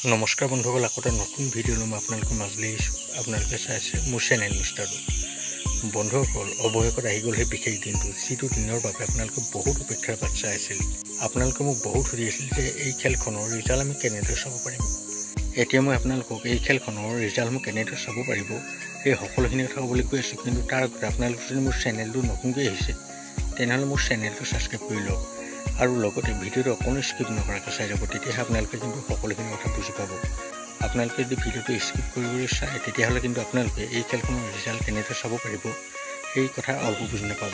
নমস্কাৰ বন্ধুসকল, আকৌ এটা নতুন ভিডিঅ' লৈ মই আপোনালোকৰ মাজলৈ আহিছোঁ। আপোনালোকে চাইছে মোৰ চেনেল মিষ্টাৰটো। বন্ধুসকল, অৱশেষত আহি গ'ল সেই বিশেষ দিনটো, যিটো দিনৰ বাবে আপোনালোকে বহুত অপেক্ষাৰ বাট চাই আছিল। আপোনালোকে মোক বহুত সুধি আছিল যে এই খেলখনৰ ৰিজাল্ট আমি কেনেদৰে চাব পাৰিম। এতিয়া মই আপোনালোকক এই খেলখনৰ ৰিজাল্টসমূহ কেনেদৰে চাব পাৰিব সেই সকলোখিনি কথা ক'বলৈ গৈ আছোঁ। কিন্তু তাৰ আগতে আপোনালোকে যদি মোৰ চেনেলটো নতুনকৈ আহিছে তেনেহ'লে মোৰ চেনেলটো ছাবস্ক্ৰাইব কৰি লওক আৰু লগতে ভিডিঅ'টো অকণো স্কিপ নকৰাকৈ চাই যাব। তেতিয়াহে আপোনালোকে কিন্তু সকলোখিনি কথা বুজি পাব। আপোনালোকে যদি ভিডিঅ'টো স্কিপ কৰিবলৈ চায় তেতিয়াহ'লে কিন্তু আপোনালোকে এই খেলখনৰ ৰিজাল্ট কেনেদৰে চাব পাৰিব সেই কথা অলপ বুজি নাপাব।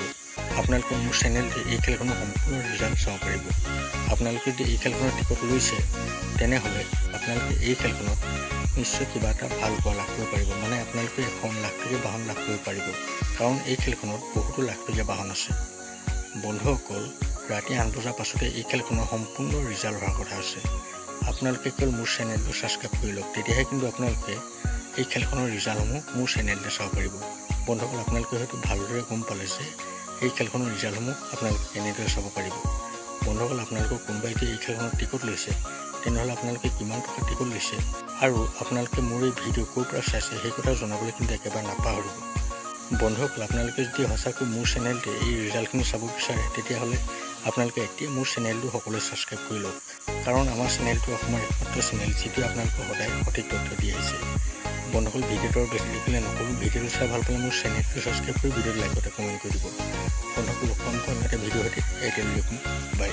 আপোনালোকে মোৰ চেনেলতে এই খেলখনৰ সম্পূৰ্ণ ৰিজাল্ট চাব পাৰিব। আপোনালোকে যদি এই খেলখনৰ টিকট লৈছে তেনেহ'লে আপোনালোকে এই খেলখনত নিশ্চয় কিবা এটা ভাল পোৱা লাভ কৰিব পাৰিব। মানে আপোনালোকে এখন লাখটকীয়া বাহন লাভ কৰিব পাৰিব, কাৰণ এই খেলখনত বহুতো লাখটকীয়া বাহন আছে। বন্ধুসকল, ৰাতি 8 বজাৰ পাছতে এই খেলখনৰ সম্পূৰ্ণ ৰিজাল্ট হোৱাৰ কথা আছে। আপোনালোকে কেৱল মোৰ চেনেলটো ছাবস্ক্ৰাইব কৰি লওক, তেতিয়াহে কিন্তু আপোনালোকে এই খেলখনৰ ৰিজাল্টসমূহ মোৰ চেনেলতে চাব পাৰিব। বন্ধুসকল, আপোনালোকে হয়তো ভালদৰে গম পালে যে এই খেলখনৰ ৰিজাল্টসমূহ আপোনালোকে কেনেদৰে চাব পাৰিব। বন্ধুসকল, আপোনালোকৰ কোনোবাই যদি এই খেলখনৰ টিকট লৈছে তেনেহ'লে আপোনালোকে কিমান টকা টিকট লৈছে আৰু আপোনালোকে মোৰ এই ভিডিঅ' ক'ৰ পৰা চাইছে সেই কথা জনাবলৈ কিন্তু একেবাৰে নাপাহৰিব। বন্ধুসকল, আপোনালোকে যদি সঁচাকৈ মোৰ চেনেলতে এই ৰিজাল্টখিনি চাব বিচাৰে তেতিয়াহ'লে আপোনালোকে এতিয়া মোৰ চেনেলটো সকলোৱে ছাবস্ক্ৰাইব কৰি লওক, কাৰণ আমাৰ চেনেলটো অসমৰ একমাত্ৰ চেনেল যিটোৱে আপোনালোকক সদায় সঠিক তথ্য দি আহিছে। বন্ধুসকল, ভিডিঅ'টো বেছি দেখিলে নকৰোঁ। ভিডিঅ'টো চাই ভাল পালে মোৰ চেনেলটো ছাবস্ক্ৰাইব কৰি ভিডিঅ'টো লাইকতে কমেণ্ট কৰি দিব। বন্ধুসকল, লগ পাম এটা ভিডিঅ' সৈতে। এতিয়া বাই।